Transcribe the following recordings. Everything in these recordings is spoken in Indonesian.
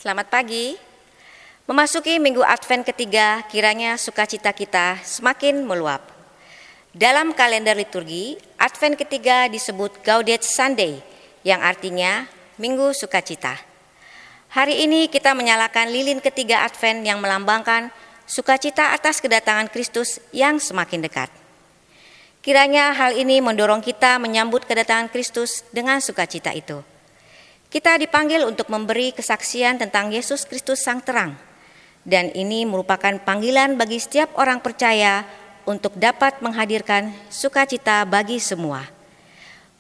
Selamat pagi. Memasuki minggu Advent ketiga, kiranya sukacita kita semakin meluap. Dalam kalender liturgi, Advent ketiga disebut Gaudete Sunday, yang artinya Minggu Sukacita. Hari ini kita menyalakan lilin ketiga Advent yang melambangkan sukacita atas kedatangan Kristus yang semakin dekat. Kiranya hal ini mendorong kita menyambut kedatangan Kristus dengan sukacita itu. Kita dipanggil untuk memberi kesaksian tentang Yesus Kristus Sang Terang, dan ini merupakan panggilan bagi setiap orang percaya untuk dapat menghadirkan sukacita bagi semua.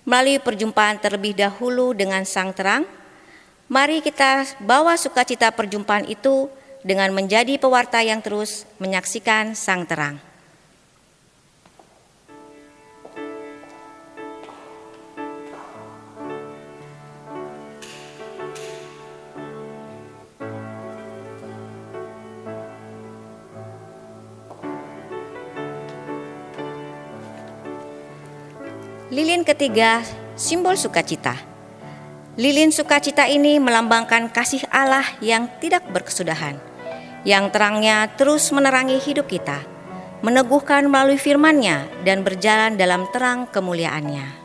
Melalui perjumpaan terlebih dahulu dengan Sang Terang, mari kita bawa sukacita perjumpaan itu dengan menjadi pewarta yang terus menyaksikan Sang Terang. Lilin ketiga, simbol sukacita. Lilin sukacita ini melambangkan kasih Allah yang tidak berkesudahan, yang terangnya terus menerangi hidup kita, meneguhkan melalui firman-Nya dan berjalan dalam terang kemuliaan-Nya.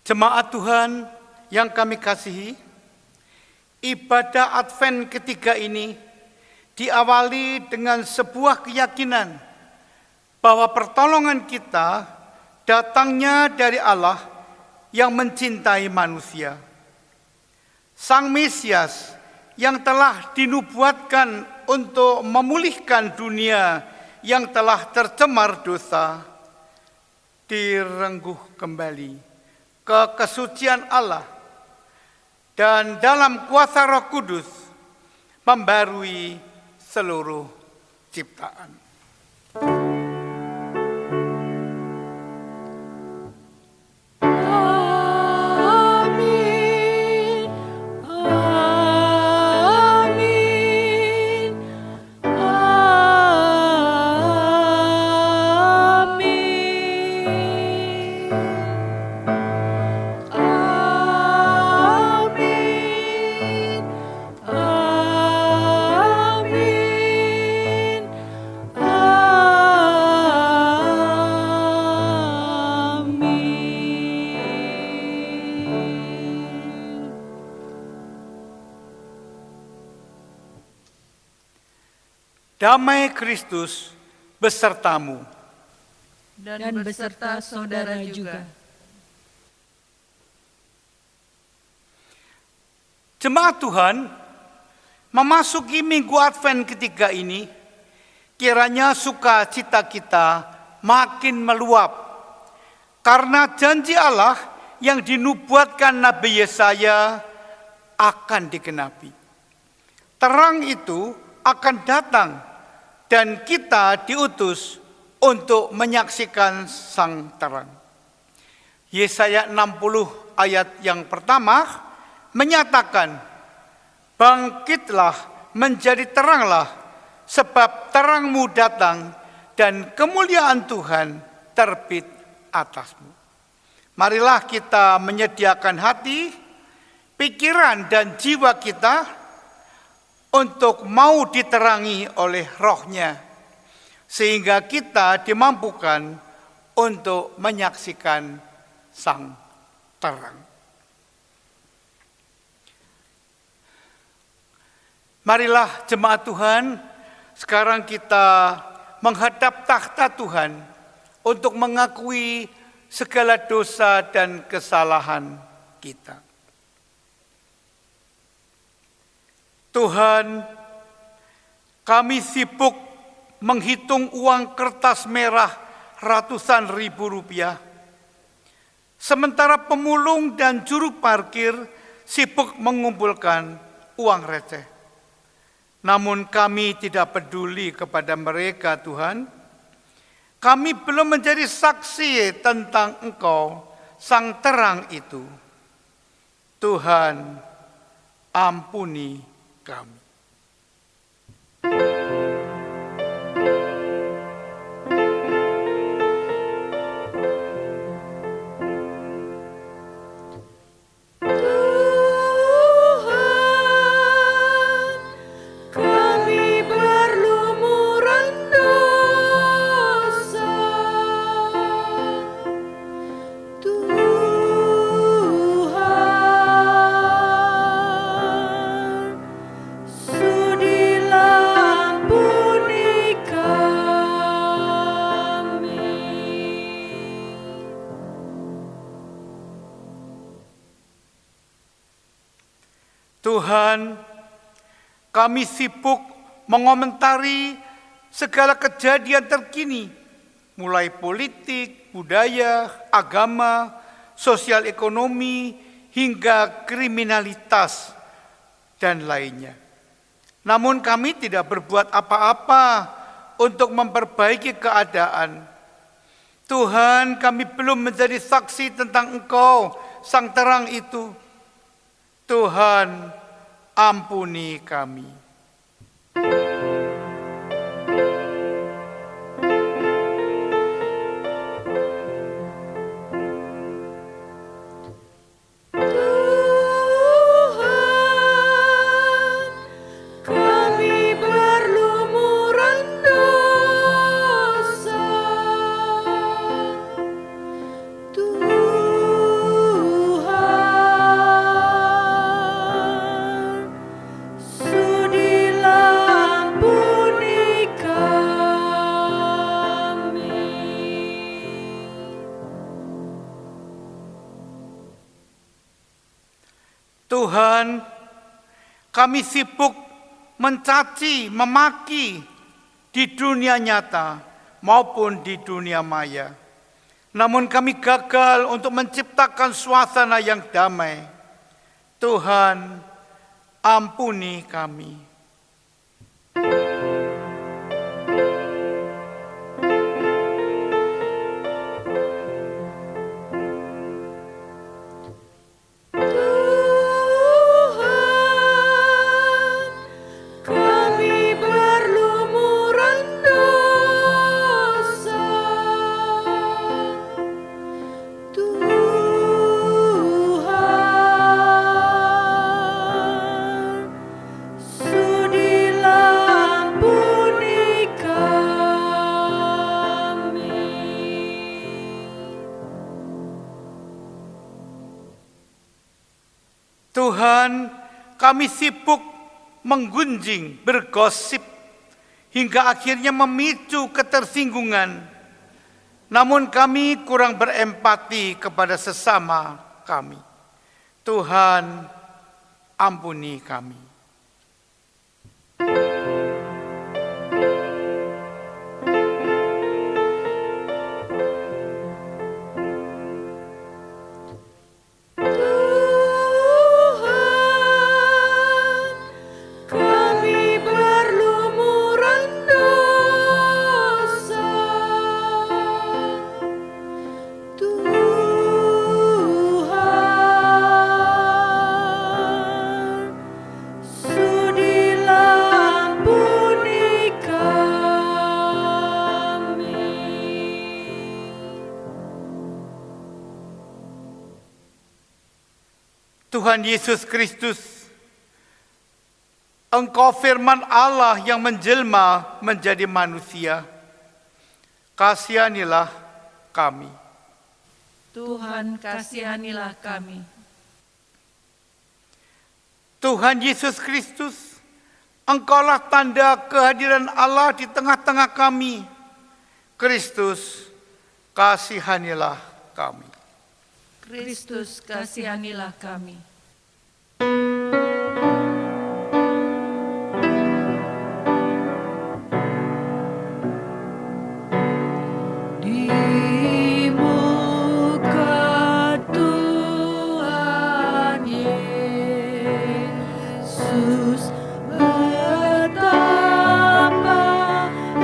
Jemaat Tuhan yang kami kasihi, ibadah Advent ketiga ini diawali dengan sebuah keyakinan bahwa pertolongan kita datangnya dari Allah yang mencintai manusia. Sang Mesias yang telah dinubuatkan untuk memulihkan dunia yang telah tercemar dosa, direngguh kembali ke kesucian Allah dan dalam kuasa Roh Kudus membarui seluruh ciptaan. Amin. Damai Kristus besertamu. Dan beserta saudara juga. Jemaat Tuhan, memasuki minggu Advent ketiga ini, kiranya sukacita kita makin meluap, karena janji Allah yang dinubuatkan Nabi Yesaya akan digenapi. Terang itu akan datang dan kita diutus untuk menyaksikan sang terang. Yesaya 60 ayat yang pertama menyatakan, bangkitlah menjadi teranglah, sebab terangmu datang dan kemuliaan Tuhan terbit atasmu. Marilah kita menyediakan hati, pikiran dan jiwa kita untuk mau diterangi oleh Roh-Nya, sehingga kita dimampukan untuk menyaksikan sang terang. Marilah jemaat Tuhan, sekarang kita menghadap takhta Tuhan untuk mengakui segala dosa dan kesalahan kita. Tuhan, kami sibuk menghitung uang kertas merah ratusan ribu rupiah, sementara pemulung dan juru parkir sibuk mengumpulkan uang receh. Namun kami tidak peduli kepada mereka, Tuhan. Kami belum menjadi saksi tentang Engkau, sang terang itu. Tuhan, ampuni kami. Tuhan, kami sibuk mengomentari segala kejadian terkini, mulai politik, budaya, agama, sosial ekonomi, hingga kriminalitas dan lainnya. Namun kami tidak berbuat apa-apa untuk memperbaiki keadaan. Tuhan, kami belum menjadi saksi tentang Engkau, sang terang itu. Tuhan, ampuni kami. Tuhan, kami sibuk mencaci, memaki di dunia nyata maupun di dunia maya. Namun kami gagal untuk menciptakan suasana yang damai. Tuhan, ampuni kami. Tuhan, kami sibuk menggunjing, bergosip hingga akhirnya memicu ketersinggungan. Namun kami kurang berempati kepada sesama kami. Tuhan, ampuni kami. Tuhan Yesus Kristus, Engkau firman Allah yang menjelma menjadi manusia. Kasihanilah kami. Tuhan, kasihanilah kami. Tuhan Yesus Kristus, Engkaulah tanda kehadiran Allah di tengah-tengah kami. Kristus, kasihanilah kami. Kristus, kasihanilah kami. Di muka Tuhan Yesus, betapa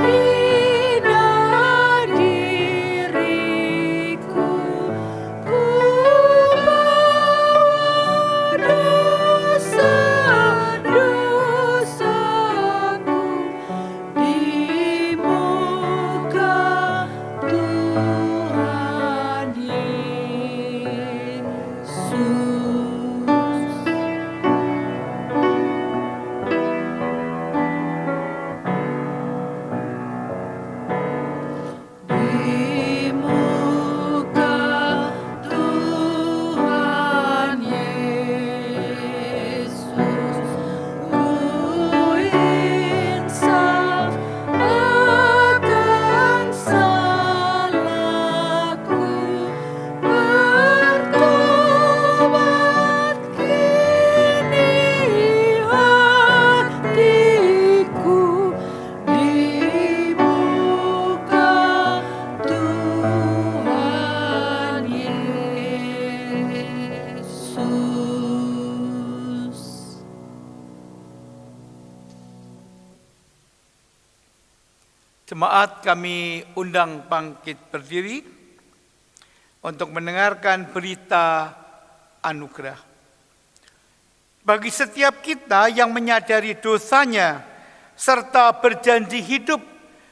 indah diriku. Ku bawa dosa-dosaku di muka Tuhan Yesus. Di muka Tuhan Yesus, ku insaf akan salahku, bertobat kini hatiku di muka Tuhan Yesus. Jemaat, kami undang bangkit berdiri untuk mendengarkan berita anugerah. Bagi setiap kita yang menyadari dosanya serta berjanji hidup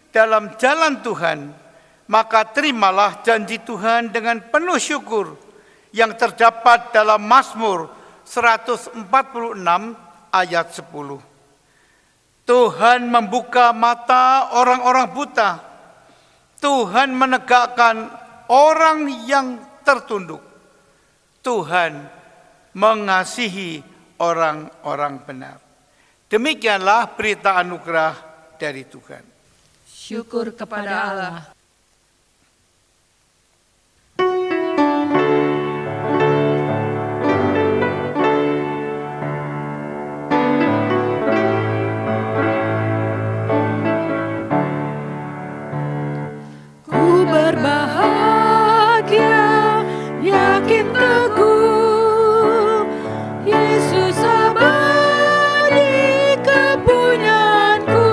dalam jalan Tuhan, maka terimalah janji Tuhan dengan penuh syukur yang terdapat dalam Mazmur 146 ayat 10. Tuhan membuka mata orang-orang buta. Tuhan menegakkan orang yang tertunduk. Tuhan mengasihi orang-orang benar. Demikianlah berita anugerah dari Tuhan. Syukur kepada Allah. Ku berbahagia, yakin teguh, Yesus abadi kepunyaanku.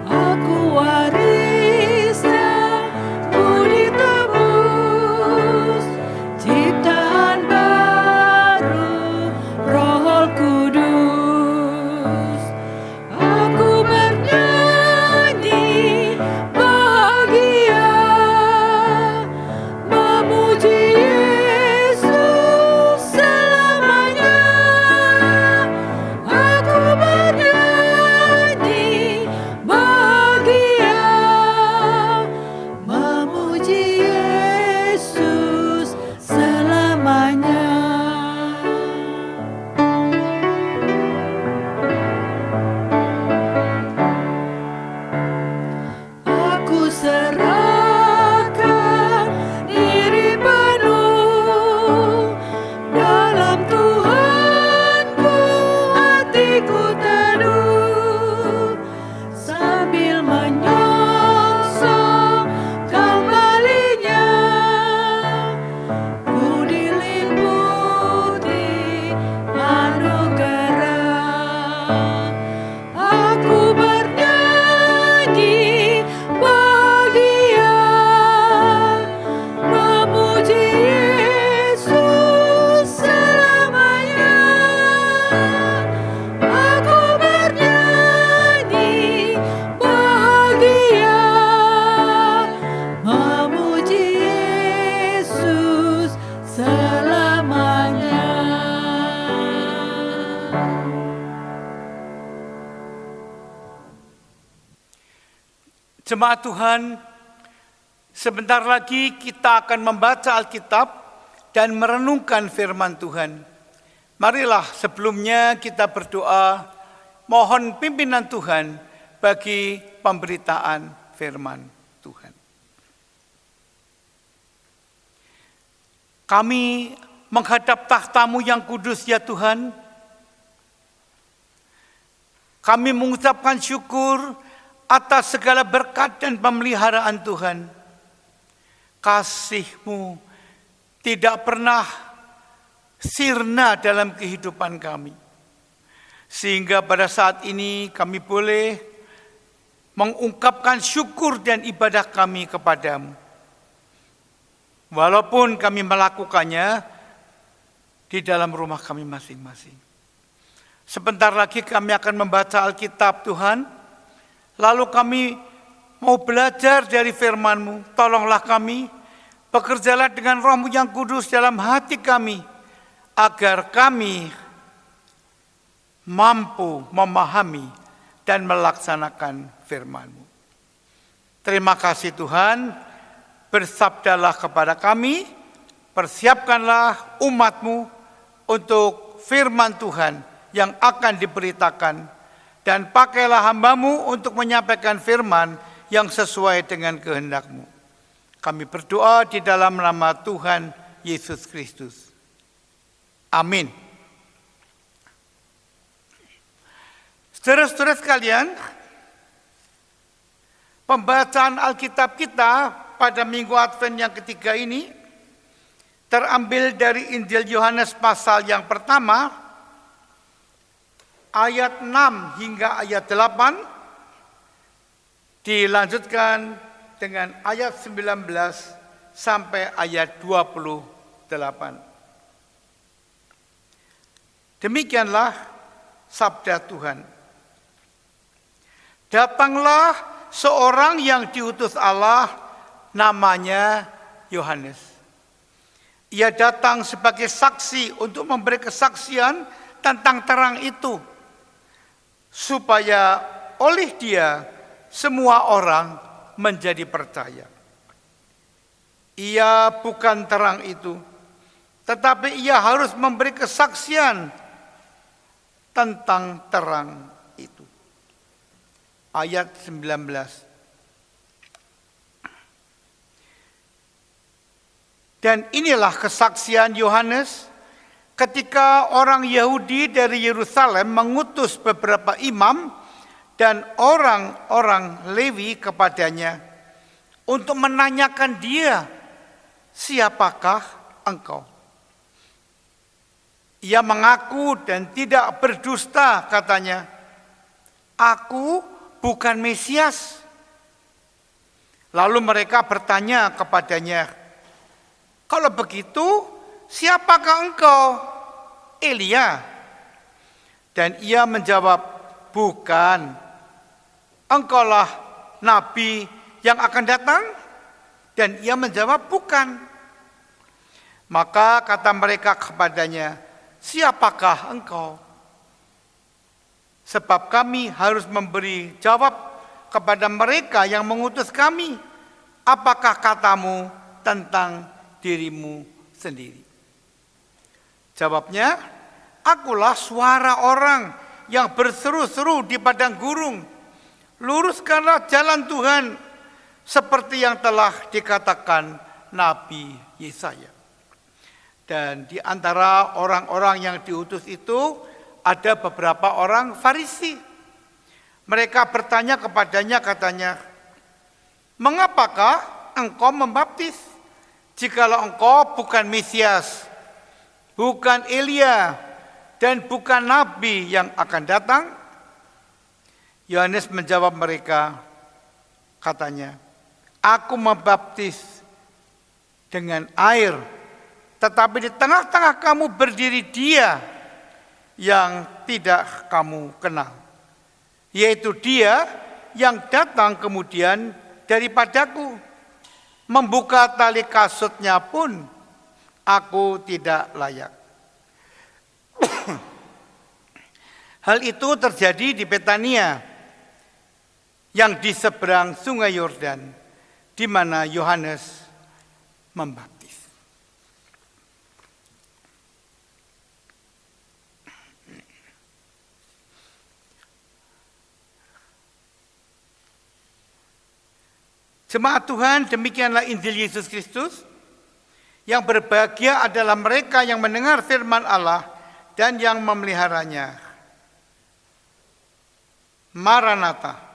Aku waris Jemaat Tuhan, sebentar lagi kita akan membaca Alkitab dan merenungkan firman Tuhan. Marilah sebelumnya kita berdoa, mohon pimpinan Tuhan bagi pemberitaan firman Tuhan. Kami menghadap tahta-Mu yang kudus ya Tuhan. Kami mengucapkan syukur atas segala berkat dan pemeliharaan Tuhan. Kasih-Mu tidak pernah sirna dalam kehidupan kami. Sehingga pada saat ini kami boleh mengungkapkan syukur dan ibadah kami kepadamu. Walaupun kami melakukannya di dalam rumah kami masing-masing. Sebentar lagi kami akan membaca Alkitab Tuhan. Lalu kami mau belajar dari firman-Mu. Tolonglah kami, bekerjalah dengan Roh-Mu yang kudus dalam hati kami, agar kami mampu memahami dan melaksanakan firman-Mu. Terima kasih Tuhan, bersabdalah kepada kami, persiapkanlah umat-Mu untuk firman Tuhan yang akan diberitakan, dan pakailah hamba-Mu untuk menyampaikan firman yang sesuai dengan kehendak-Mu. Kami berdoa di dalam nama Tuhan Yesus Kristus. Amin. Saudara-saudara sekalian, pembacaan Alkitab kita pada Minggu Advent yang ketiga ini terambil dari Injil Yohanes pasal yang pertama, ayat 6 hingga ayat 8, dilanjutkan dengan ayat 19 sampai ayat 28. Demikianlah sabda Tuhan. Datanglah seorang yang diutus Allah, namanya Yohanes. Ia datang sebagai saksi untuk memberi kesaksian tentang terang itu, supaya oleh dia semua orang menjadi percaya. Ia bukan terang itu, tetapi ia harus memberi kesaksian tentang terang itu. Ayat 19. Dan inilah kesaksian Yohanes ketika orang Yahudi dari Yerusalem mengutus beberapa imam dan orang-orang Lewi kepadanya untuk menanyakan dia, siapakah engkau? Ia mengaku dan tidak berdusta, katanya, aku bukan Mesias. Lalu mereka bertanya kepadanya, kalau begitu siapakah engkau? Elia. Dan ia menjawab, bukan. Engkaulah nabi yang akan datang? Dan ia menjawab, bukan. Maka kata mereka kepadanya, siapakah engkau? Sebab kami harus memberi jawab kepada mereka yang mengutus kami. Apakah katamu tentang dirimu sendiri? Jawabnya, akulah suara orang yang berseru-seru di padang gurun. Luruskanlah jalan Tuhan, seperti yang telah dikatakan Nabi Yesaya. Dan di antara orang-orang yang diutus itu ada beberapa orang Farisi. Mereka bertanya kepadanya, katanya, mengapakah engkau membaptis jikalau engkau bukan Mesias, bukan Elia, dan bukan nabi yang akan datang? Yohanes menjawab mereka, katanya, aku membaptis dengan air, tetapi di tengah-tengah kamu berdiri dia yang tidak kamu kenal, yaitu dia yang datang kemudian daripadaku. Membuka tali kasutnya pun aku tidak layak. Hal itu terjadi di Betania, yang di seberang Sungai Yordan, di mana Yohanes membaptis. Jemaat Tuhan, demikianlah Injil Yesus Kristus. Yang berbahagia adalah mereka yang mendengar firman Allah dan yang memeliharanya. Maranatha.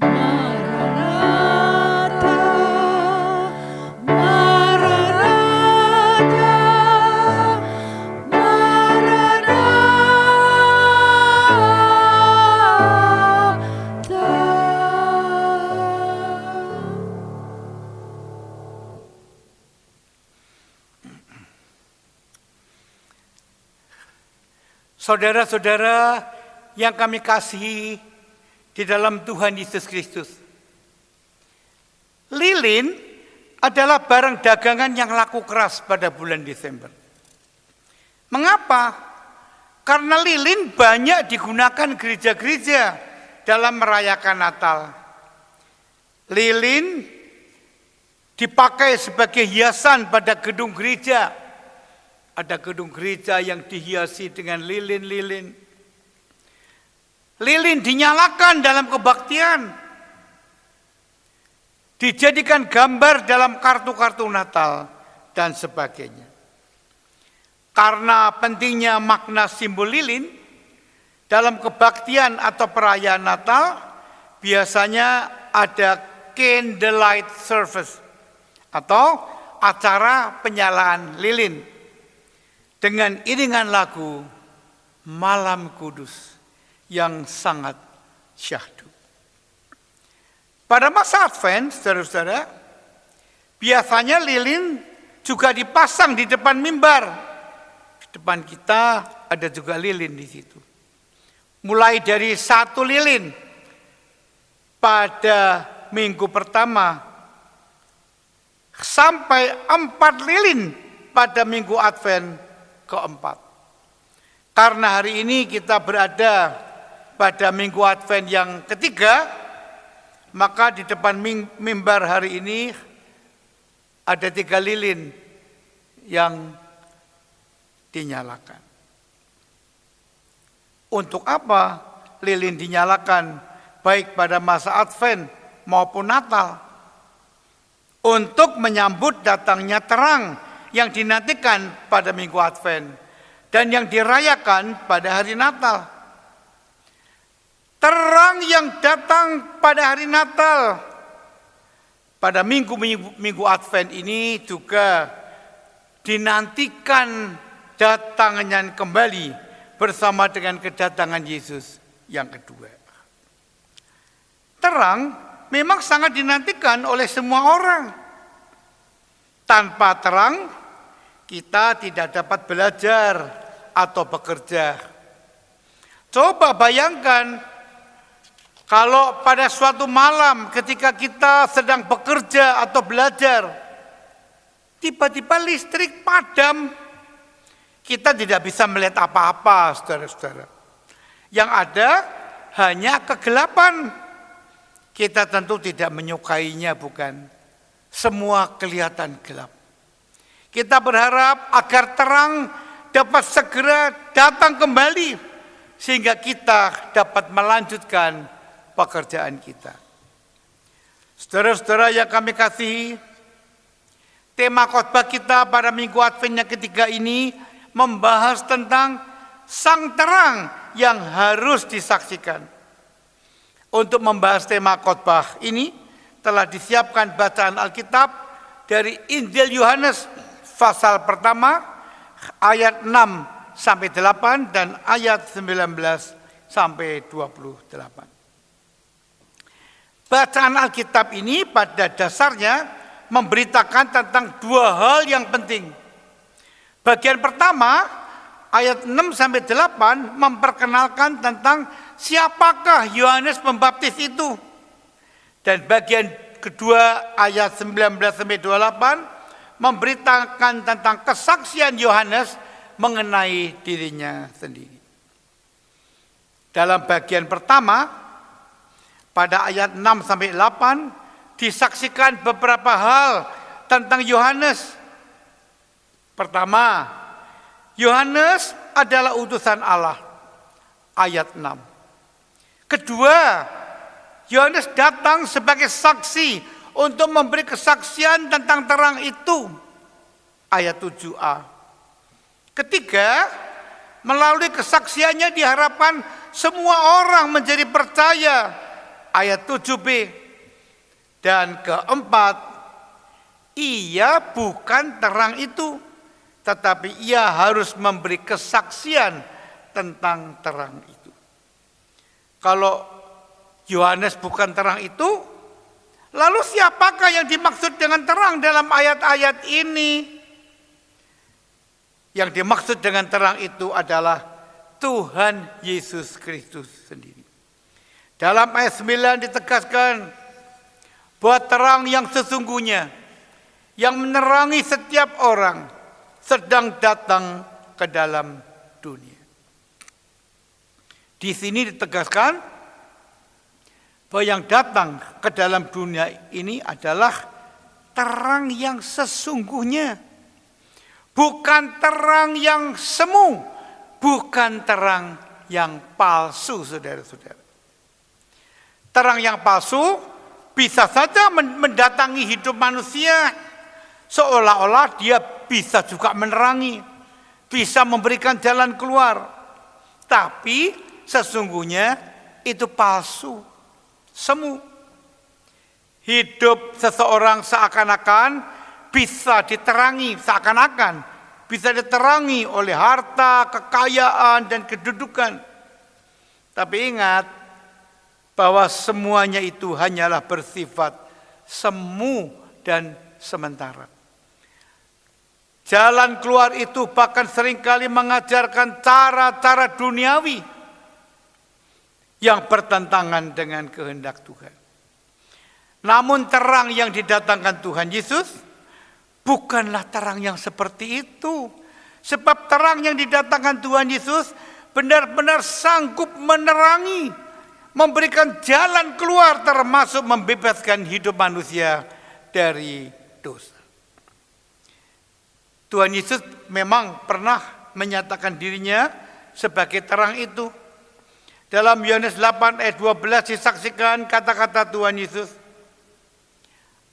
Maranatha, Maranatha, Maranatha. Saudara-saudara yang kami kasihi di dalam Tuhan Yesus Kristus. Lilin adalah barang dagangan yang laku keras pada bulan Desember. Mengapa? Karena lilin banyak digunakan gereja-gereja dalam merayakan Natal. Lilin dipakai sebagai hiasan pada gedung gereja. Ada gedung gereja yang dihiasi dengan lilin-lilin. Lilin dinyalakan dalam kebaktian. Dijadikan gambar dalam kartu-kartu Natal dan sebagainya. Karena pentingnya makna simbol lilin dalam kebaktian atau perayaan Natal, biasanya ada candlelight service atau acara penyalaan lilin dengan iringan lagu Malam Kudus yang sangat syahdu. Pada masa Advent, saudara-saudara, biasanya lilin juga dipasang di depan mimbar. Di depan kita ada juga lilin di situ. Mulai dari 1 lilin pada minggu pertama sampai 4 lilin pada minggu Advent keempat. Karena hari ini kita berada pada minggu Advent yang ketiga, maka di depan mimbar hari ini ada 3 lilin yang dinyalakan. Untuk apa lilin dinyalakan baik pada masa Advent maupun Natal? Untuk menyambut datangnya terang yang dinantikan pada minggu Advent dan yang dirayakan pada hari Natal. Terang yang datang pada hari Natal pada minggu Advent ini juga dinantikan datangnya kembali bersama dengan kedatangan Yesus yang kedua. Terang memang sangat dinantikan oleh semua orang. Tanpa terang kita tidak dapat belajar atau bekerja. Coba bayangkan kalau pada suatu malam ketika kita sedang bekerja atau belajar, tiba-tiba listrik padam. Kita tidak bisa melihat apa-apa, saudara-saudara. Yang ada hanya kegelapan. Kita tentu tidak menyukainya, bukan? Semua kelihatan gelap. Kita berharap agar terang dapat segera datang kembali sehingga kita dapat melanjutkan pekerjaan kita. Saudara-saudara yang kami kasihi, tema khotbah kita pada minggu Advent yang ketiga ini membahas tentang sang terang yang harus disaksikan. Untuk membahas tema khotbah ini telah disiapkan bacaan Alkitab dari Injil Yohanes pasal pertama ayat 6 sampai 8 dan ayat 19 sampai 28. Bacaan Alkitab ini pada dasarnya memberitakan tentang 2 hal yang penting. Bagian pertama ayat 6 sampai 8 memperkenalkan tentang siapakah Yohanes Pembaptis itu. Dan bagian kedua ayat 19 sampai 28 memberitakan tentang kesaksian Yohanes mengenai dirinya sendiri. Dalam bagian pertama, pada ayat 6 sampai 8, disaksikan beberapa hal tentang Yohanes. Pertama, Yohanes adalah utusan Allah. Ayat 6. Kedua, Yohanes datang sebagai saksi untuk memberi kesaksian tentang terang itu. Ayat 7a. Ketiga, melalui kesaksiannya diharapkan semua orang menjadi percaya. Ayat 7b. Dan keempat, ia bukan terang itu, tetapi ia harus memberi kesaksian tentang terang itu. Kalau Yohanes bukan terang itu, lalu siapakah yang dimaksud dengan terang dalam ayat-ayat ini? Yang dimaksud dengan terang itu adalah Tuhan Yesus Kristus sendiri. Dalam ayat 9 ditegaskan bahwa terang yang sesungguhnya yang menerangi setiap orang sedang datang ke dalam dunia. Di sini ditegaskan bahwa yang datang ke dalam dunia ini adalah terang yang sesungguhnya. Bukan terang yang semu, bukan terang yang palsu, saudara-saudara. Terang yang palsu bisa saja mendatangi hidup manusia, seolah-olah dia bisa juga menerangi, bisa memberikan jalan keluar. Tapi sesungguhnya itu palsu, semu. Hidup seseorang seakan-akan bisa diterangi, seakan-akan bisa diterangi oleh harta, kekayaan, dan kedudukan. Tapi ingat bahwa semuanya itu hanyalah bersifat semu dan sementara. Jalan keluar itu bahkan seringkali mengajarkan cara-cara duniawi yang bertentangan dengan kehendak Tuhan. Namun terang yang didatangkan Tuhan Yesus bukanlah terang yang seperti itu. Sebab terang yang didatangkan Tuhan Yesus benar-benar sanggup menerangi, memberikan jalan keluar, termasuk membebaskan hidup manusia dari dosa. Tuhan Yesus memang pernah menyatakan dirinya sebagai terang itu. Dalam Yohanes 8 ayat 12 disaksikan kata-kata Tuhan Yesus,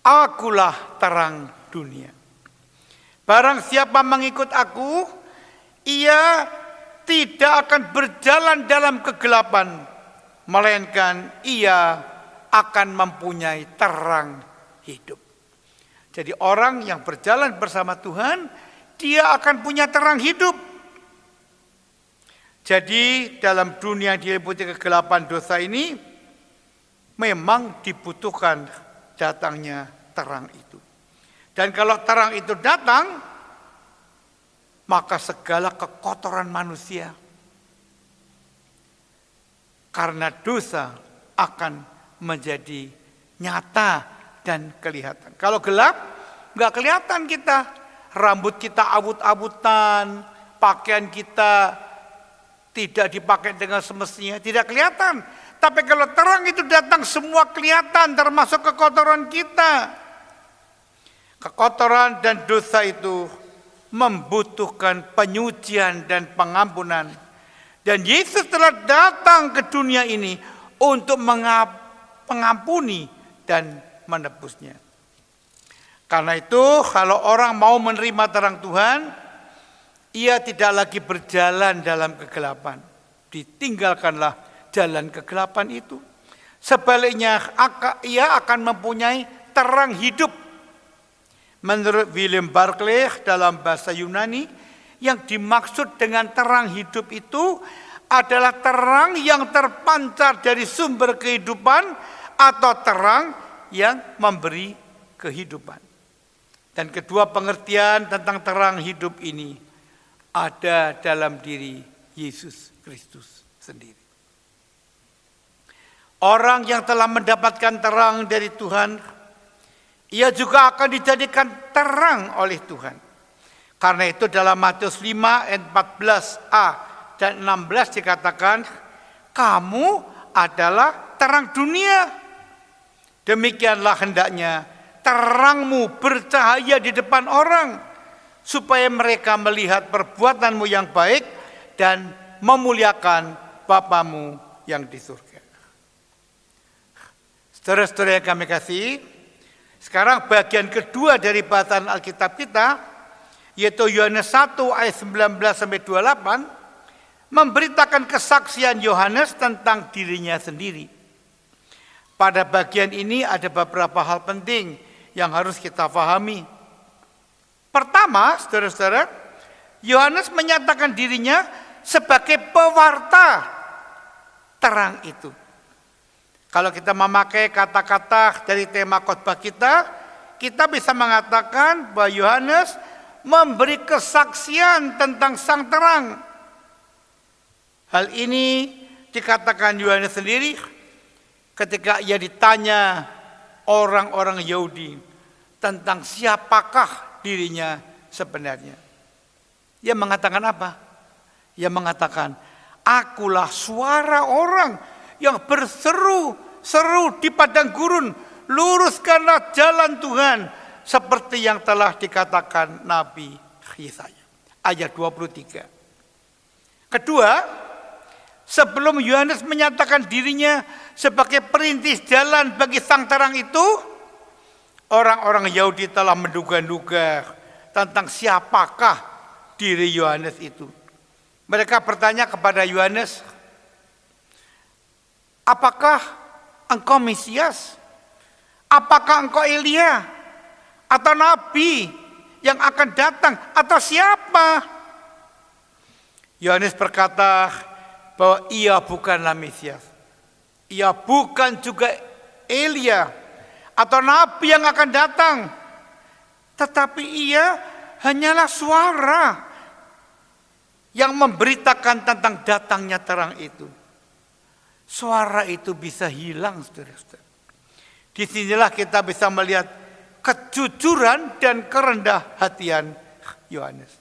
"Akulah terang dunia. Barang siapa mengikut aku, ia tidak akan berjalan dalam kegelapan, melainkan ia akan mempunyai terang hidup." Jadi orang yang berjalan bersama Tuhan, dia akan punya terang hidup. Jadi dalam dunia yang diliputi kegelapan dosa ini, memang dibutuhkan datangnya terang itu. Dan kalau terang itu datang, maka segala kekotoran manusia karena dosa akan menjadi nyata dan kelihatan. Kalau gelap, nggak kelihatan kita. Rambut kita abut-abutan, pakaian kita tidak dipakai dengan semestinya, tidak kelihatan. Tapi kalau terang itu datang, semua kelihatan, termasuk kekotoran kita. Kekotoran dan dosa itu membutuhkan penyucian dan pengampunan. Dan Yesus telah datang ke dunia ini untuk mengampuni dan menebusnya. Karena itu kalau orang mau menerima terang Tuhan, ia tidak lagi berjalan dalam kegelapan. Ditinggalkanlah jalan kegelapan itu. Sebaliknya ia akan mempunyai terang hidup. Menurut William Barclay dalam bahasa Yunani, yang dimaksud dengan terang hidup itu adalah terang yang terpancar dari sumber kehidupan atau terang yang memberi kehidupan. Dan kedua pengertian tentang terang hidup ini ada dalam diri Yesus Kristus sendiri. Orang yang telah mendapatkan terang dari Tuhan, ia juga akan dijadikan terang oleh Tuhan. Karena itu dalam Matius 5 ayat 14a dan 16 dikatakan, kamu adalah terang dunia. Demikianlah hendaknya terangmu bercahaya di depan orang, supaya mereka melihat perbuatanmu yang baik dan memuliakan Bapamu yang di surga. Saudara-saudara yang kami kasih, sekarang bagian kedua dari bacaan Alkitab kita, yaitu Yohanes 1 ayat 19-28, memberitakan kesaksian Yohanes tentang dirinya sendiri. Pada bagian ini ada beberapa hal penting yang harus kita pahami. Pertama, saudara-saudara, Yohanes menyatakan dirinya sebagai pewarta terang itu. Kalau kita memakai kata-kata dari tema khotbah kita bisa mengatakan bahwa Yohanes memberi kesaksian tentang sang terang. Hal ini dikatakan Yohanes sendiri ketika ia ditanya orang-orang Yahudi tentang siapakah dirinya sebenarnya. Ia mengatakan apa? Ia mengatakan, akulah suara orang yang berseru-seru di padang gurun, luruskanlah jalan Tuhan, seperti yang telah dikatakan Nabi Yesaya. Ayat 23. Kedua, sebelum Yohanes menyatakan dirinya sebagai perintis jalan bagi sang terang itu, orang-orang Yahudi telah menduga-duga tentang siapakah diri Yohanes itu. Mereka bertanya kepada Yohanes, apakah engkau Mesias? Apakah engkau Elia? Atau Nabi yang akan datang? Atau siapa? Yohanes berkata bahwa ia bukanlah Mesias. Ia bukan juga Elia atau Nabi yang akan datang. Tetapi ia hanyalah suara yang memberitakan tentang datangnya terang itu. Suara itu bisa hilang, saudara-saudara. Disinilah kita bisa melihat kejujuran dan kerendah hatian Yohanes.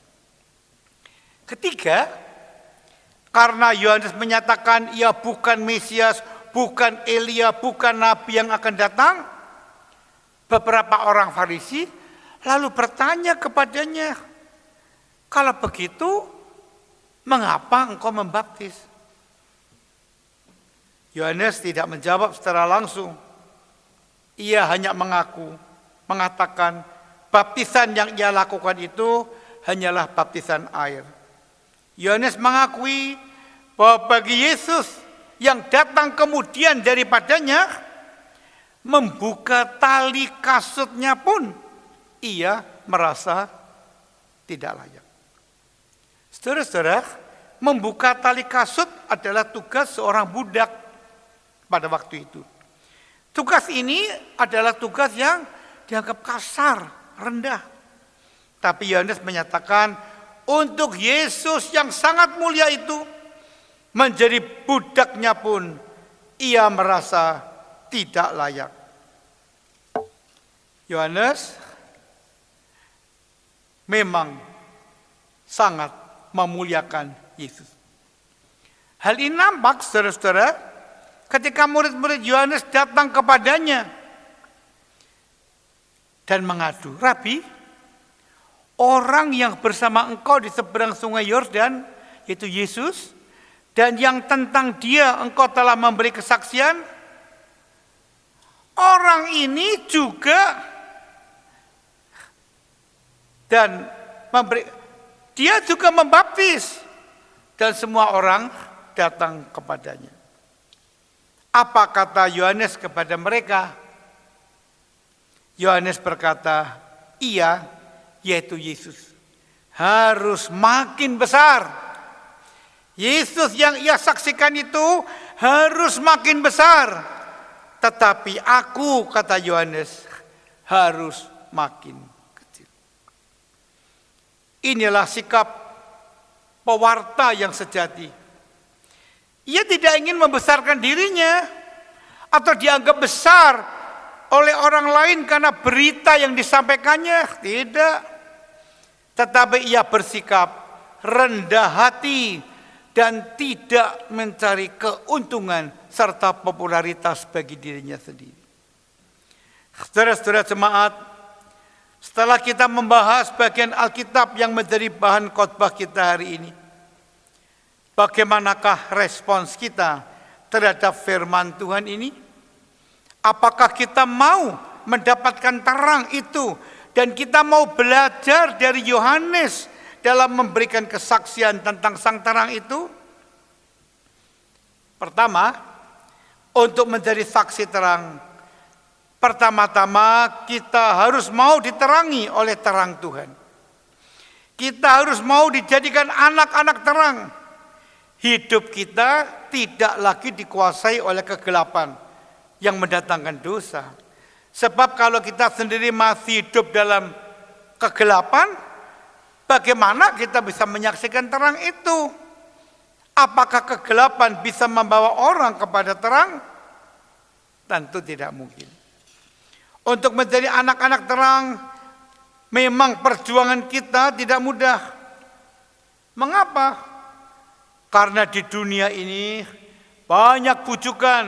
Ketiga, karena Yohanes menyatakan ia bukan Mesias, bukan Elia, bukan Nabi yang akan datang, beberapa orang Farisi lalu bertanya kepadanya, kalau begitu, mengapa engkau membaptis? Yohanes tidak menjawab secara langsung. Ia hanya mengatakan baptisan yang ia lakukan itu hanyalah baptisan air. Yohanes mengakui bahwa bagi Yesus yang datang kemudian daripadanya, membuka tali kasutnya pun ia merasa tidak layak. Saudara-saudara, membuka tali kasut adalah tugas seorang budak pada waktu itu. Tugas ini adalah tugas yang dianggap kasar, rendah. Tapi Yohanes menyatakan untuk Yesus yang sangat mulia itu, menjadi budaknya pun ia merasa tidak layak. Yohanes memang sangat memuliakan Yesus. Hal ini nampak, saudara-saudara, ketika murid-murid Yohanes datang kepadanya dan mengadu, Rabi, orang yang bersama engkau di seberang sungai Yordan, yaitu Yesus, dan yang tentang dia engkau telah memberi kesaksian, orang ini juga dia juga membaptis, dan semua orang datang kepadanya. Apa kata Yohanes kepada mereka? Yohanes berkata, ia, yaitu Yesus, harus makin besar. Yesus yang ia saksikan itu harus makin besar. Tetapi aku, kata Yohanes, harus makin kecil. Inilah sikap pewarta yang sejati. Ia tidak ingin membesarkan dirinya atau dianggap besar oleh orang lain karena berita yang disampaikannya. Tidak. Tetapi ia bersikap rendah hati dan tidak mencari keuntungan serta popularitas bagi dirinya sendiri. Saudara-saudara jemaat, setelah kita membahas bagian Alkitab yang menjadi bahan khotbah kita hari ini, bagaimanakah respons kita terhadap firman Tuhan ini? Apakah kita mau mendapatkan terang itu dan kita mau belajar dari Yohanes dalam memberikan kesaksian tentang sang terang itu? Pertama, untuk menjadi saksi terang, pertama-tama kita harus mau diterangi oleh terang Tuhan. Kita harus mau dijadikan anak-anak terang. Hidup kita tidak lagi dikuasai oleh kegelapan yang mendatangkan dosa. Sebab kalau kita sendiri masih hidup dalam kegelapan, bagaimana kita bisa menyaksikan terang itu? Apakah kegelapan bisa membawa orang kepada terang? Tentu tidak mungkin. Untuk menjadi anak-anak terang, memang perjuangan kita tidak mudah. Mengapa? Karena di dunia ini banyak bujukan,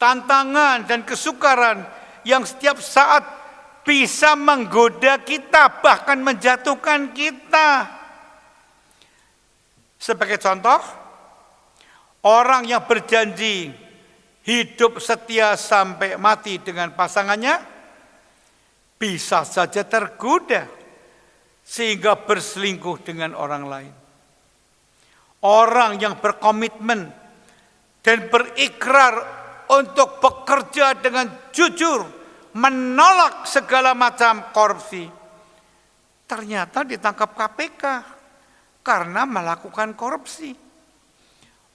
tantangan, dan kesukaran yang setiap saat bisa menggoda kita, bahkan menjatuhkan kita. Sebagai contoh, orang yang berjanji hidup setia sampai mati dengan pasangannya bisa saja tergoda sehingga berselingkuh dengan orang lain. Orang yang berkomitmen dan berikrar untuk bekerja dengan jujur, menolak segala macam korupsi, ternyata ditangkap KPK karena melakukan korupsi.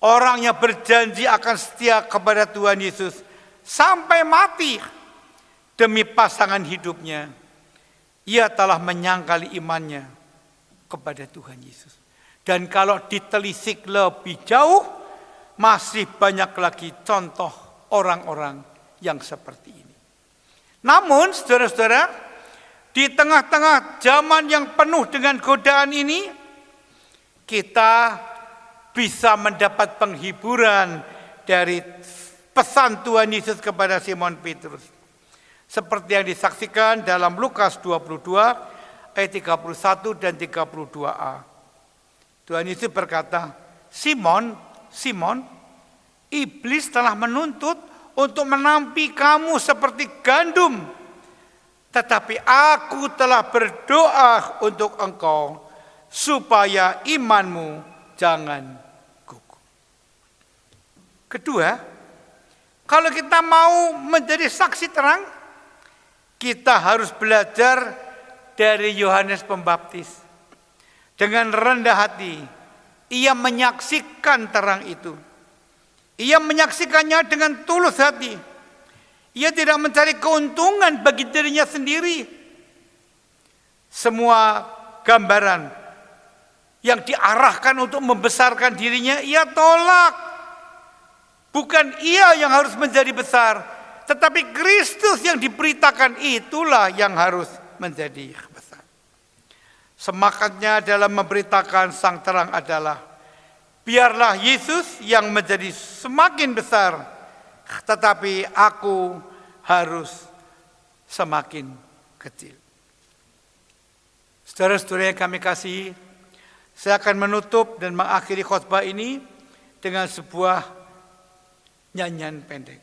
Orang yang berjanji akan setia kepada Tuhan Yesus sampai mati demi pasangan hidupnya, ia telah menyangkali imannya kepada Tuhan Yesus. Dan kalau ditelisik lebih jauh, masih banyak lagi contoh orang-orang yang seperti ini. Namun, saudara-saudara, di tengah-tengah zaman yang penuh dengan godaan ini, kita bisa mendapat penghiburan dari pesan Tuhan Yesus kepada Simon Petrus. Seperti yang disaksikan dalam Lukas 22 ayat 31 dan 32a. Tuhan Yesus berkata, Simon, Simon, iblis telah menuntut untuk menampi kamu seperti gandum. Tetapi aku telah berdoa untuk engkau supaya imanmu jangan gugur. Kedua, kalau kita mau menjadi saksi terang, kita harus belajar dari Yohanes Pembaptis. Dengan rendah hati, ia menyaksikan terang itu. Ia menyaksikannya dengan tulus hati. Ia tidak mencari keuntungan bagi dirinya sendiri. Semua gambaran yang diarahkan untuk membesarkan dirinya, ia tolak. Bukan ia yang harus menjadi besar, tetapi Kristus yang diberitakan itulah yang harus menjadi besar. Semangatnya dalam memberitakan sang terang adalah, biarlah Yesus yang menjadi semakin besar, tetapi aku harus semakin kecil. Saudara-saudara yang kami kasihi, saya akan menutup dan mengakhiri khotbah ini dengan sebuah nyanyian pendek.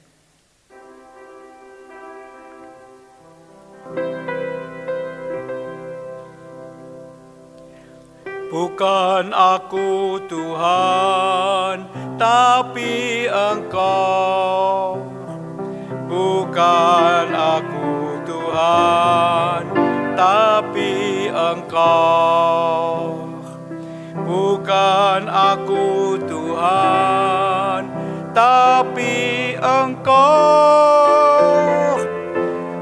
Bukan aku Tuhan, tapi Engkau. Bukan aku Tuhan, tapi Engkau. Bukan aku Tuhan, tapi Engkau.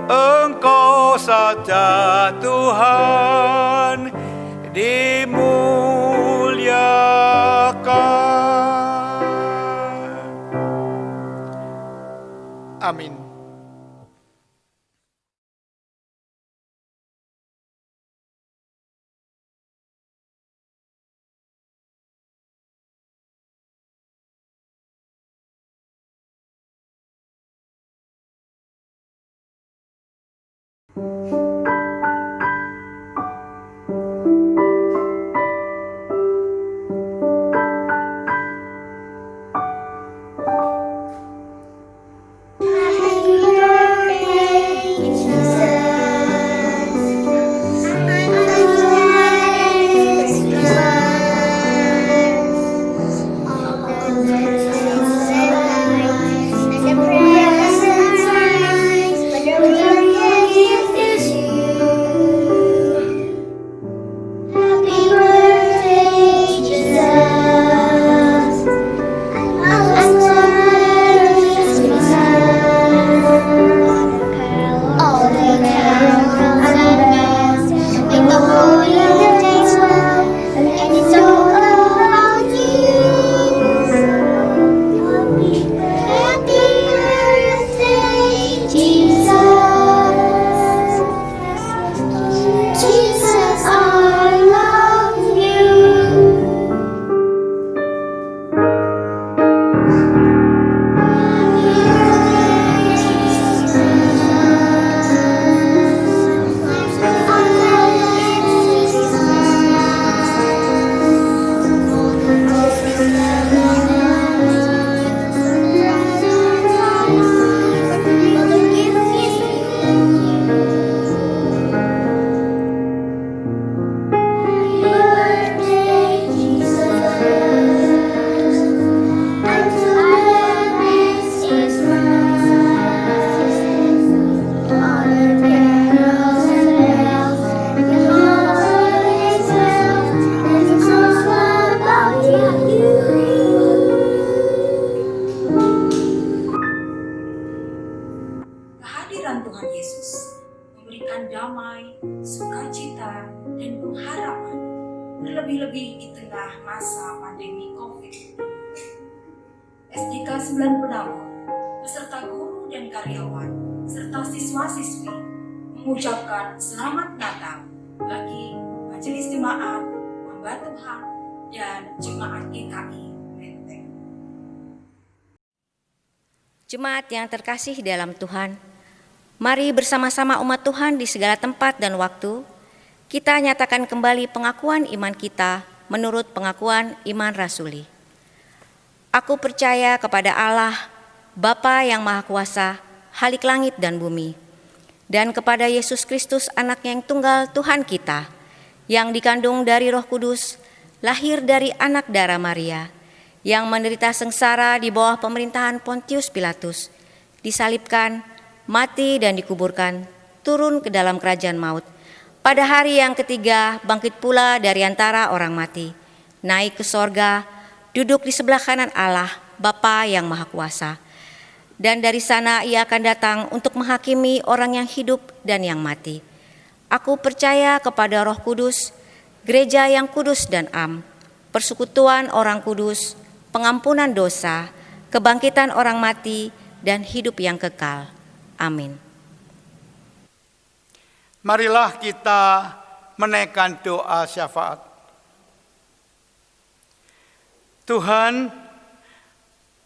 Engkau saja Tuhan, dimuliakan. Amin. Kehadiran Tuhan Yesus memberikan damai, sukacita, dan pengharapan, terlebih-lebih di tengah masa pandemi COVID. SDK 9 Penawar beserta guru dan karyawan serta siswa-siswi mengucapkan selamat Natal bagi Majelis Jemaat, Hamba Tuhan, dan Jemaat GKI Menteng. Jemaat yang terkasih dalam Tuhan, mari bersama-sama umat Tuhan di segala tempat dan waktu, kita nyatakan kembali pengakuan iman kita menurut pengakuan iman rasuli. Aku percaya kepada Allah, Bapa yang Maha Kuasa, Halik langit dan bumi, dan kepada Yesus Kristus Anaknya yang tunggal Tuhan kita, yang dikandung dari Roh Kudus, lahir dari anak darah Maria, yang menderita sengsara di bawah pemerintahan Pontius Pilatus, disalibkan, mati dan dikuburkan, turun ke dalam kerajaan maut. Pada hari yang ketiga bangkit pula dari antara orang mati, naik ke sorga, duduk di sebelah kanan Allah, Bapa yang Maha Kuasa. Dan dari sana ia akan datang untuk menghakimi orang yang hidup dan yang mati. Aku percaya kepada Roh Kudus, gereja yang kudus dan am, persekutuan orang kudus, pengampunan dosa, kebangkitan orang mati, dan hidup yang kekal. Amin. Marilah kita menaikkan doa syafaat. Tuhan,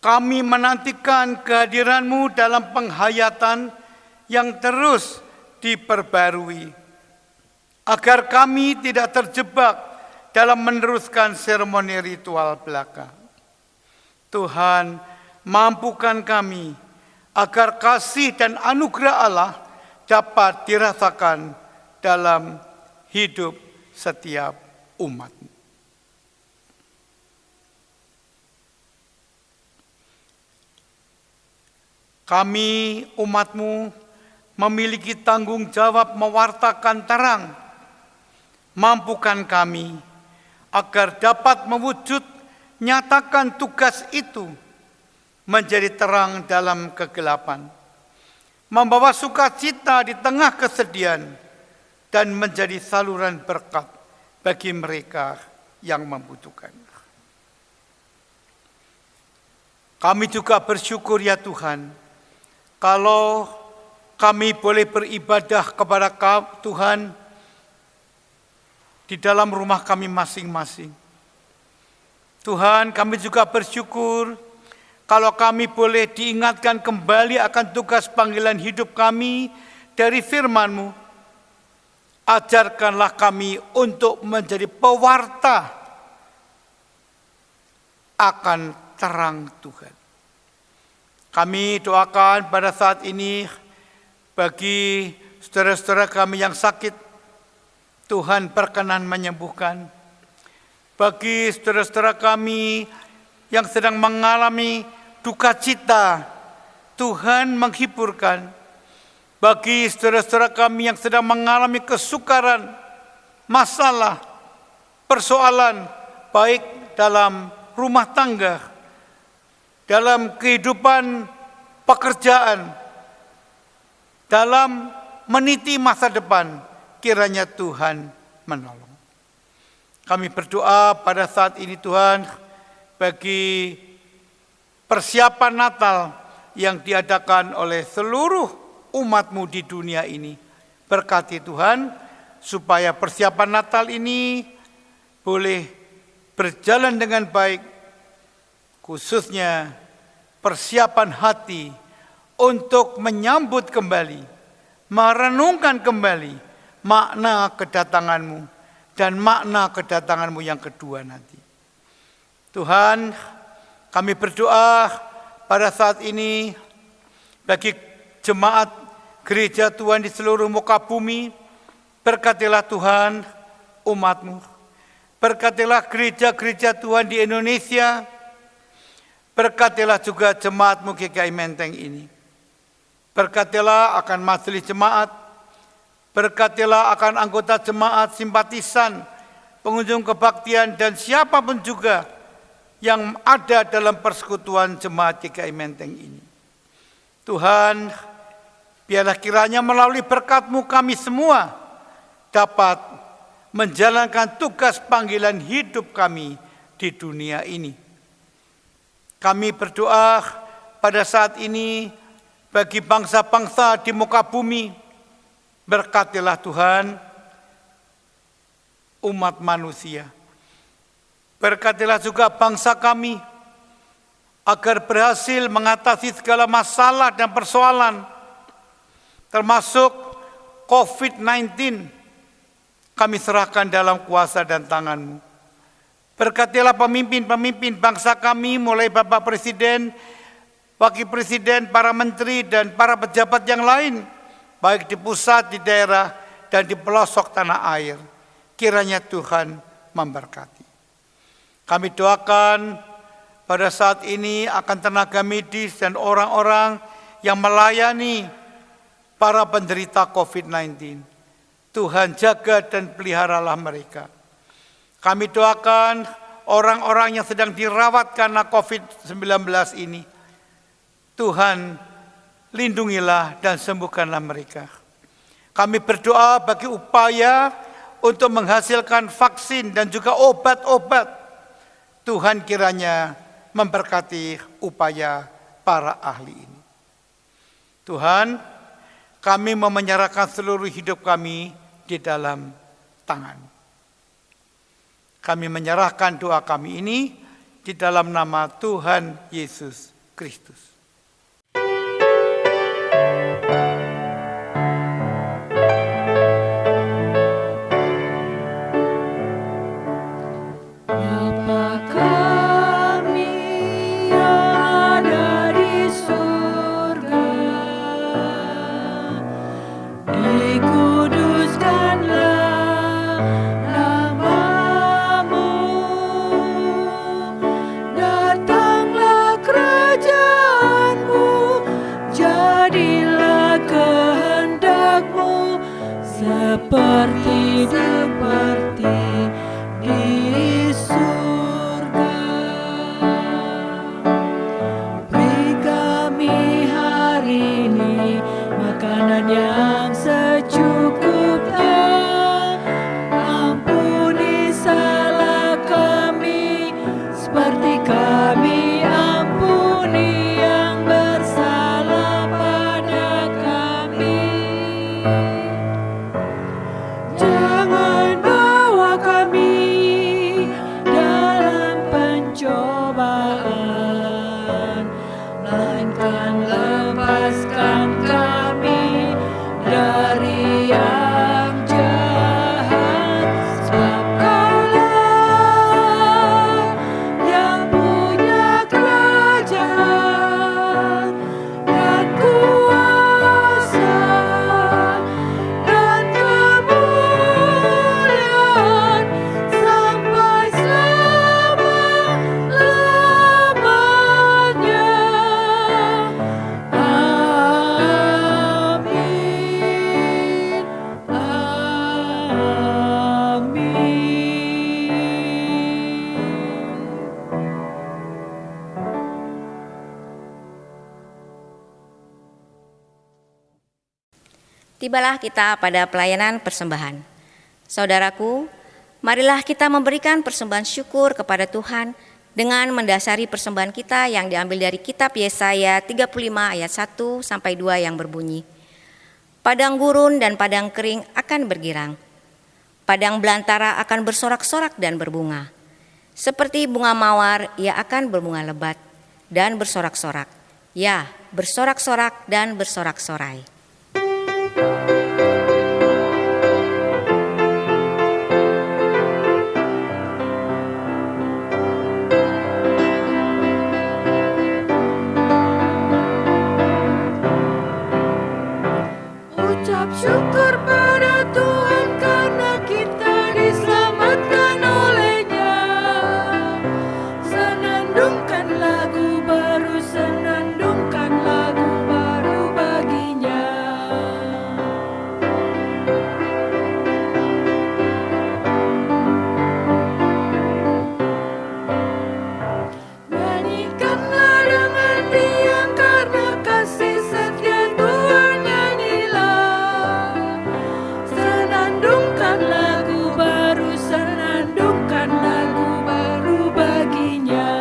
kami menantikan kehadiran-Mu dalam penghayatan yang terus diperbarui, agar kami tidak terjebak dalam meneruskan seremoni ritual belaka. Tuhan, mampukan kami agar kasih dan anugerah Allah dapat dirasakan dalam hidup setiap umat. Kami umat-Mu memiliki tanggung jawab mewartakan terang. Mampukan kami agar dapat mewujud nyatakan tugas itu menjadi terang dalam kegelapan, membawa sukacita di tengah kesedihan, dan menjadi saluran berkat bagi mereka yang membutuhkan. Kami juga bersyukur ya Tuhan, kalau kami boleh beribadah kepada Tuhan di dalam rumah kami masing-masing. Tuhan, kami juga bersyukur kalau kami boleh diingatkan kembali akan tugas panggilan hidup kami dari firman-Mu ajarkanlah kami untuk menjadi pewarta akan terang Tuhan. Kami doakan pada saat ini bagi saudara-saudara kami yang sakit, Tuhan berkenan menyembuhkan. Bagi saudara-saudara kami yang sedang mengalami duka cita, Tuhan menghiburkan. Bagi saudara-saudara kami yang sedang mengalami kesukaran, masalah, persoalan, baik dalam rumah tangga, dalam kehidupan pekerjaan, dalam meniti masa depan, kiranya Tuhan menolong. Kami berdoa pada saat ini Tuhan, bagi persiapan Natal yang diadakan oleh seluruh umat-Mu di dunia ini. Berkati Tuhan, supaya persiapan Natal ini boleh berjalan dengan baik, khususnya persiapan hati untuk menyambut kembali, merenungkan kembali makna kedatangan-Mu dan makna kedatangan-Mu yang kedua nanti. Tuhan, kami berdoa pada saat ini bagi jemaat gereja Tuhan di seluruh muka bumi. Berkatilah Tuhan umat-Mu. Berkatilah gereja-gereja Tuhan di Indonesia. Berkatilah juga jemaat-Mu GKI Menteng ini. Berkatilah akan majelis jemaat. Berkatilah akan anggota jemaat, simpatisan, pengunjung kebaktian, dan siapapun juga yang ada dalam persekutuan jemaat GKI Menteng ini. Tuhan, biarlah kiranya melalui berkat-Mu kami semua dapat menjalankan tugas panggilan hidup kami di dunia ini. Kami berdoa pada saat ini bagi bangsa-bangsa di muka bumi. Berkatilah Tuhan umat manusia. Berkatilah juga bangsa kami agar berhasil mengatasi segala masalah dan persoalan, termasuk COVID-19, kami serahkan dalam kuasa dan tangan-Mu. Berkatilah pemimpin-pemimpin bangsa kami, mulai Bapak Presiden, Wakil Presiden, para menteri, dan para pejabat yang lain, baik di pusat, di daerah, dan di pelosok tanah air. Kiranya Tuhan memberkati. Kami doakan pada saat ini akan tenaga medis dan orang-orang yang melayani para penderita COVID-19. Tuhan jaga dan peliharalah mereka. Kami doakan orang-orang yang sedang dirawat karena COVID-19 ini. Tuhan lindungilah dan sembuhkanlah mereka. Kami berdoa bagi upaya untuk menghasilkan vaksin dan juga obat-obat. Tuhan kiranya memberkati upaya para ahli ini. Tuhan, kami mau menyerahkan seluruh hidup kami di dalam tangan. Kami menyerahkan doa kami ini di dalam nama Tuhan Yesus Kristus. Seperti di surga. Beri kami hari ini makanan yang secukupnya. Ampuni salah kami seperti kami ampuni yang bersalah pada kami. Jangan bawa kami Tibalah kita pada pelayanan persembahan. Saudaraku, marilah kita memberikan persembahan syukur kepada Tuhan dengan mendasari persembahan kita yang diambil dari kitab Yesaya 35 ayat 1 sampai 2 yang berbunyi, padang gurun dan padang kering akan bergirang, padang belantara akan bersorak-sorak dan berbunga. Seperti bunga mawar, ia akan berbunga lebat dan bersorak-sorak. Ya, bersorak-sorak dan bersorak-sorai. Ucap syukur pada Tuhan karena kita diselamatkan oleh-Nya. Senandungkan lagu baru, senandungkan lagu baru bagi-Nya. Nyanyikanlah dengan riang karena kasih setia Tuhan, nyanyilah. Senandungkan lagu baru, senandungkan lagu baru bagi-Nya.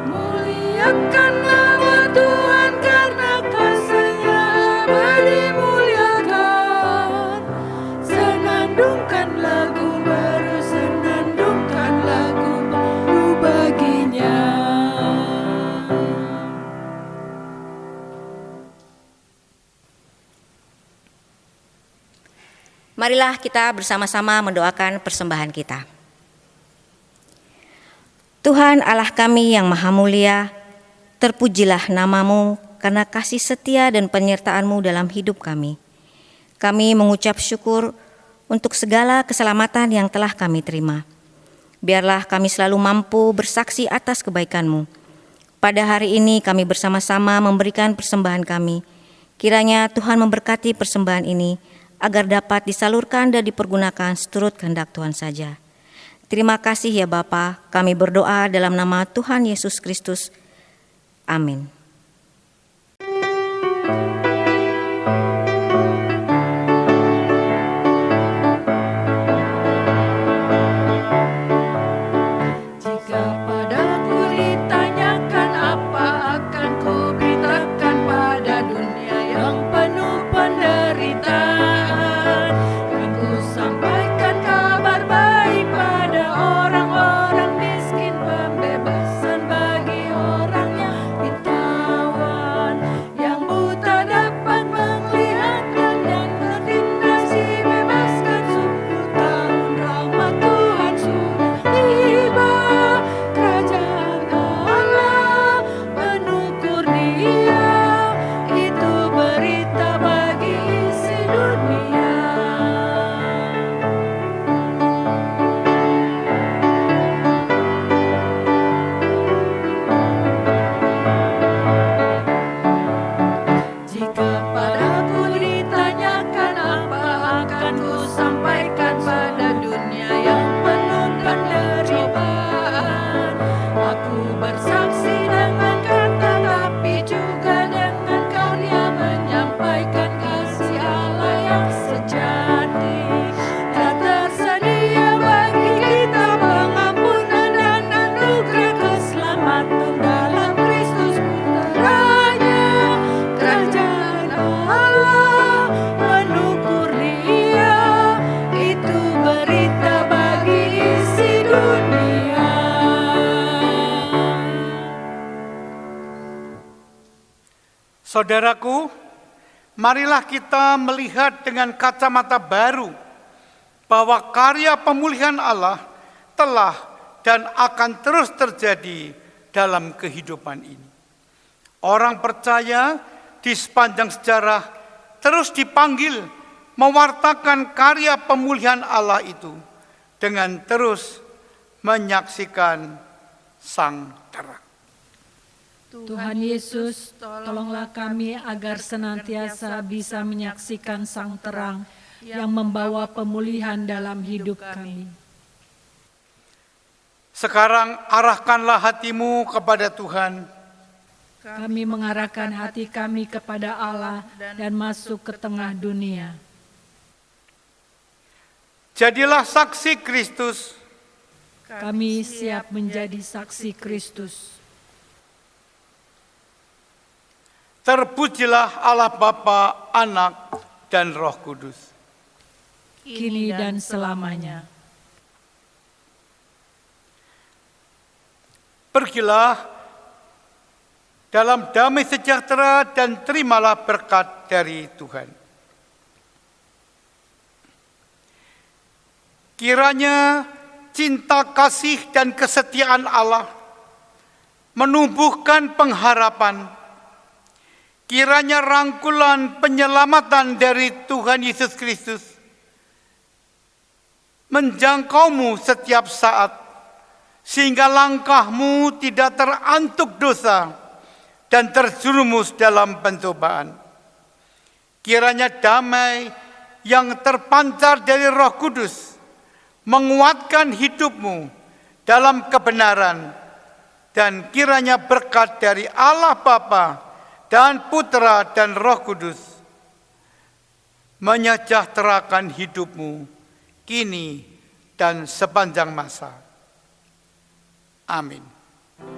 Muliakan nama Tuhan karena kasih-Nya abadi, muliakan. Senandungkan lagu baru, senandungkan lagu baru bagi-Nya. Marilah kita bersama-sama mendoakan persembahan kita. Tuhan Allah kami yang maha mulia, terpujilah nama-Mu karena kasih setia dan penyertaan-Mu dalam hidup kami. Kami mengucap syukur untuk segala keselamatan yang telah kami terima. Biarlah kami selalu mampu bersaksi atas kebaikan-Mu. Pada hari ini kami bersama-sama memberikan persembahan kami. Kiranya Tuhan memberkati persembahan ini agar dapat disalurkan dan dipergunakan seturut kehendak Tuhan saja. Terima kasih ya Bapa, kami berdoa dalam nama Tuhan Yesus Kristus. Amin. Jika padaku ditanyakan apa akan ku beritakan pada dunia yang penuh penderitaan, kan ku sampaikan kabar baik pada orang-orang miskin, pembebasan bagi orang yang ditawan, yang buta dapat melihat dan yang tertindas dibebaskan. 10 tahun rahmat Tuhan sudah tiba, kerajaan Allah penuh kurnia, itu berita bagi isi dunia. Jika padaku ditanyakan apa akan ku sampaikan pada dunia yang penuh penderitaan, aku bersaksi dengan kata tapi juga dengan karya, menyampaikan kasih Allah yang sejati. Tak tersedia bagi kita pengampunan dan anugerah keselamatan dalam Kristus putranya. Kerajaan Allah penuh kurnia, itu berita bagi isi dunia. Saudaraku, marilah kita melihat dengan kacamata baru bahwa karya pemulihan Allah telah dan akan terus terjadi dalam kehidupan ini. Orang percaya di sepanjang sejarah terus dipanggil mewartakan karya pemulihan Allah itu dengan terus menyaksikan Sang Terang. Tuhan Yesus, tolonglah kami agar senantiasa bisa menyaksikan Sang Terang yang membawa pemulihan dalam hidup kami. Sekarang arahkanlah hatimu kepada Tuhan. Kami mengarahkan hati kami kepada Allah dan masuk ke tengah dunia. Jadilah saksi Kristus. Kami siap menjadi saksi Kristus. Terpujilah Allah Bapa, Anak, dan Roh Kudus. Kini dan selamanya. Pergilah dalam damai sejahtera dan terimalah berkat dari Tuhan. Kiranya cinta kasih dan kesetiaan Allah menumbuhkan pengharapan. Kiranya rangkulan penyelamatan dari Tuhan Yesus Kristus menjangkaumu setiap saat, sehingga langkahmu tidak terantuk dosa dan terjerumus dalam pencobaan. Kiranya damai yang terpancar dari Roh Kudus menguatkan hidupmu dalam kebenaran, dan kiranya berkat dari Allah Bapa dan Putra dan Roh Kudus menyejahterakan hidupmu kini dan sepanjang masa. Amin. Amin.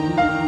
Tuhan.